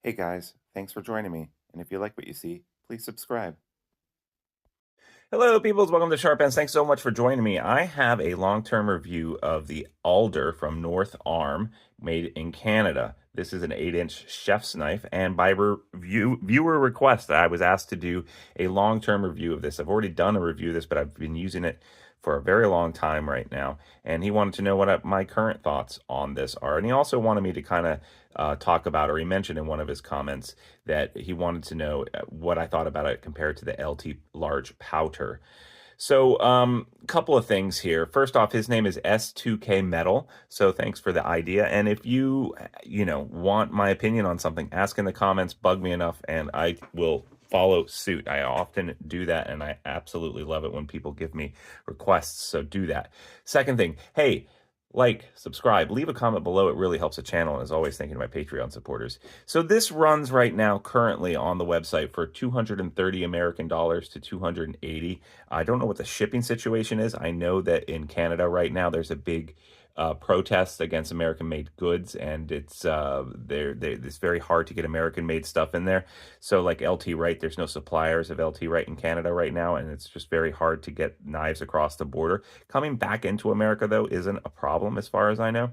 Hey guys, thanks for joining me. And if you like what you see, please subscribe. Hello, peoples. Welcome to Sharp Ends. Thanks so much for joining me. I have a long-term review of the Alder from North Arm, made in Canada. This is an 8-inch chef's knife, and by viewer request, I was asked to do a long-term review of this. I've already done a review of this, but I've been using it for a very long time right now, and he wanted to know what my current thoughts on this are. And he also wanted me to kind of talk about, or he mentioned in one of his comments that he wanted to know what I thought about it compared to the LT large powder. So, a couple of things here. First off, his name is S2K Metal. So, thanks for the idea. And if you want my opinion on something, ask in the comments, bug me enough, and I will follow suit. I often do that, and I absolutely love it when people give me requests. So, do that. Second thing, hey, like, subscribe, leave a comment below. It really helps the channel. And as always, thank you to my Patreon supporters. So this runs right now currently on the website for 230 American dollars to 280. I don't know what the shipping situation is. I know that in Canada right now there's a big protest against American-made goods, and it's very hard to get American-made stuff in there. So like LT Wright, there's no suppliers of LT Wright in Canada right now, and it's just very hard to get knives across the border. Coming back into America, though, isn't a problem as far as I know.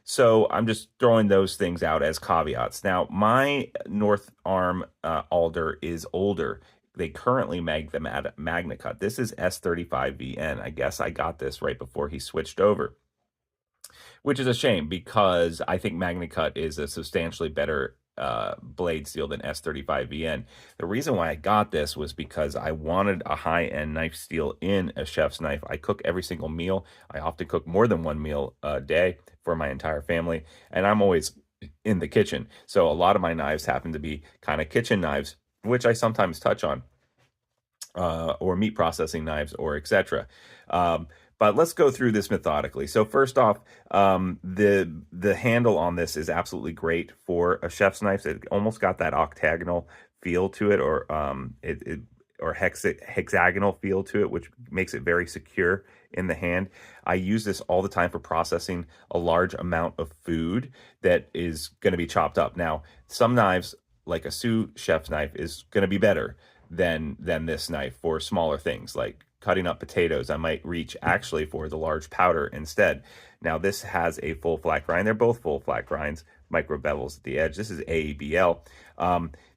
So I'm just throwing those things out as caveats. Now, my North Arm Alder is older. They currently make them at Magna Cut. This is S35VN. I guess I got this right before he switched over, which is a shame because I think Magna Cut is a substantially better blade steel than S35VN. The reason why I got this was because I wanted a high-end knife steel in a chef's knife. I cook every single meal. I often cook more than one meal a day for my entire family, and I'm always in the kitchen. So a lot of my knives happen to be kind of kitchen knives, which I sometimes touch on, or meat processing knives, or etc. But let's go through this methodically. So first off, the handle on this is absolutely great for a chef's knife. It almost got that octagonal feel to it, or hexagonal feel to it, which makes it very secure in the hand. I use this all the time for processing a large amount of food that is going to be chopped up. Now, some knives, like a sous chef's knife, is going to be better than this knife for smaller things like cutting up potatoes. I might reach actually for the large powder instead. Now this has a full flat grind. They're both full flat grinds, micro bevels at the edge. This is AEBL.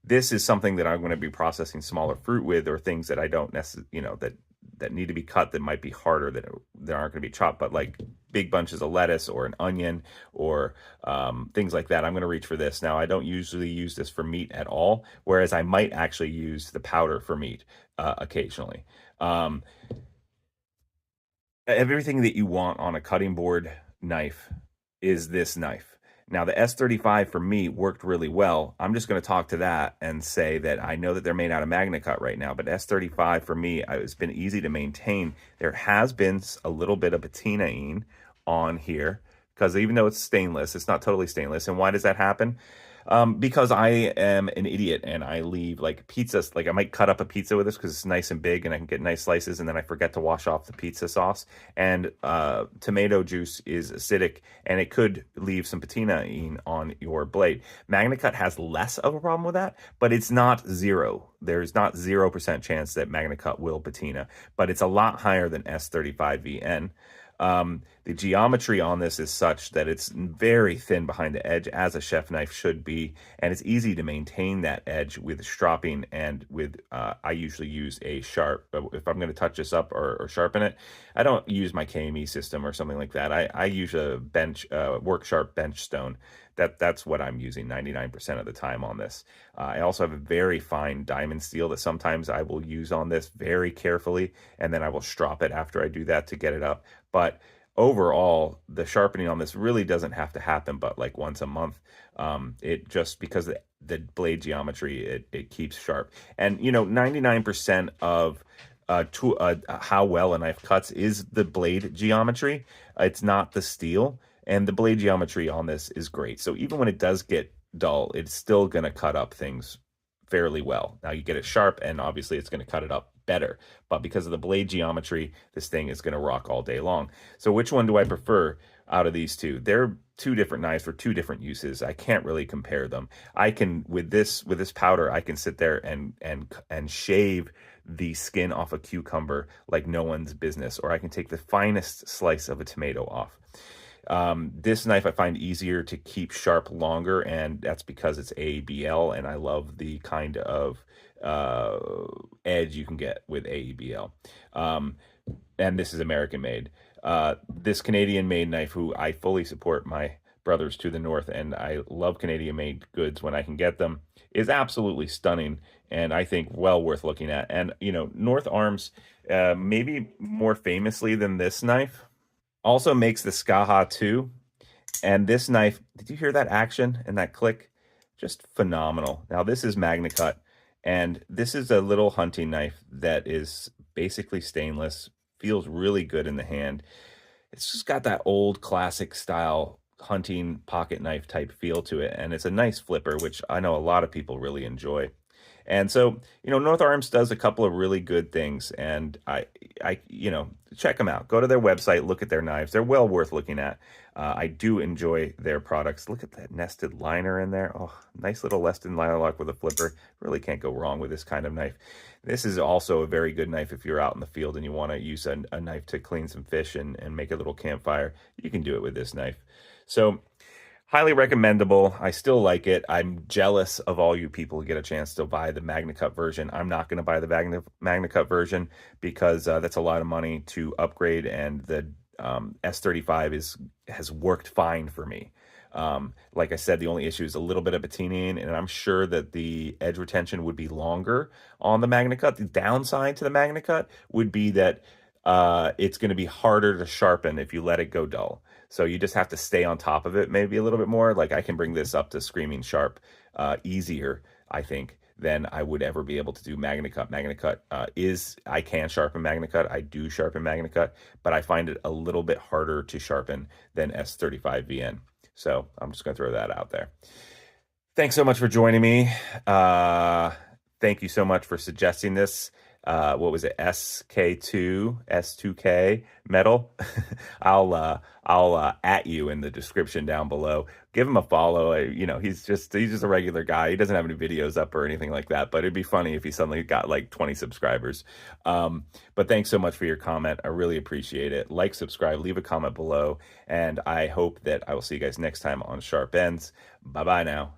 This is something that I'm going to be processing smaller fruit with, or things that I don't necessarily, that need to be cut, that might be harder, that aren't going to be chopped, but like big bunches of lettuce or an onion, or things like that. I'm going to reach for this. Now, I don't usually use this for meat at all, whereas I might actually use the powder for meat occasionally. Everything that you want on a cutting board knife is this knife. Now, the S35 for me worked really well. I'm just going to talk to that and say that I know that they're made out of Magna Cut right now, but S35 for me, it's been easy to maintain. There has been a little bit of patinaing on here, because even though it's stainless, it's not totally stainless. And why does that happen? Because I am an idiot and I leave like pizzas. Like I might cut up a pizza with this because it's nice and big and I can get nice slices, and then I forget to wash off the pizza sauce. And tomato juice is acidic and it could leave some patinaing on your blade. Magna Cut has less of a problem with that, but it's not zero. There's not 0% chance that Magna Cut will patina, but it's a lot higher than S35VN. The geometry on this is such that it's very thin behind the edge, as a chef knife should be, and it's easy to maintain that edge with stropping and with, I usually use a sharp. If I'm going to touch this up or sharpen it, I don't use my KME system or something like that. I use a work sharp bench stone. That's what I'm using 99% of the time on this. I also have a very fine diamond steel that sometimes I will use on this very carefully, and then I will strop it after I do that to get it up. But overall, the sharpening on this really doesn't have to happen but like once a month. It just, because the blade geometry, it keeps sharp. And 99% of how well a knife cuts is the blade geometry. It's not the steel. And the blade geometry on this is great. So even when it does get dull, it's still going to cut up things fairly well. Now you get it sharp, and obviously it's going to cut it up better. But because of the blade geometry, this thing is going to rock all day long. So which one do I prefer? out of these two. They're two different knives for two different uses. I can't really compare them. I can with this powder, I can sit there and shave the skin off a cucumber like no one's business, or I can take the finest slice of a tomato off. This knife I find easier to keep sharp longer, and that's because it's AEBL, and I love the kind of uh, edge you can get with AEBL. Um, and this is American made. This Canadian made knife, who I fully support my brothers to the north, and I love Canadian made goods when I can get them, is absolutely stunning, and I think well worth looking at. And North Arms, maybe more famously than this knife, also makes the Skaha 2. And this knife, did you hear that action and that click? Just phenomenal. Now, this is MagnaCut, and this is a little hunting knife that is basically stainless, feels really good in the hand. It's just got that old classic style hunting pocket knife type feel to it, and it's a nice flipper, which I know a lot of people really enjoy. And so, North Arms does a couple of really good things, and check them out. Go to their website, look at their knives. They're well worth looking at. I do enjoy their products. Look at that nested liner in there. Oh, nice little nested liner lock with a flipper. Really can't go wrong with this kind of knife. This is also a very good knife if you're out in the field and you want to use a knife to clean some fish and make a little campfire. You can do it with this knife. So, highly recommendable. I still like it. I'm jealous of all you people who get a chance to buy the MagnaCut version. I'm not going to buy the MagnaCut version because that's a lot of money to upgrade, and the S35 has worked fine for me. Like I said, the only issue is a little bit of patining, and I'm sure that the edge retention would be longer on the MagnaCut. The downside to the MagnaCut would be that it's going to be harder to sharpen if you let it go dull. So you just have to stay on top of it maybe a little bit more. Like I can bring this up to screaming sharp easier, I think, than I would ever be able to do MagnaCut. MagnaCut I can sharpen MagnaCut. I do sharpen MagnaCut, but I find it a little bit harder to sharpen than S35VN. So I'm just going to throw that out there. Thanks so much for joining me. Thank you so much for suggesting this. What was it? S2K metal. I'll at you in the description down below. Give him a follow. He's just a regular guy. He doesn't have any videos up or anything like that, but it'd be funny if he suddenly got like 20 subscribers. But thanks so much for your comment. I really appreciate it. Like, subscribe, leave a comment below, and I hope that I will see you guys next time on Sharp Ends. Bye bye now.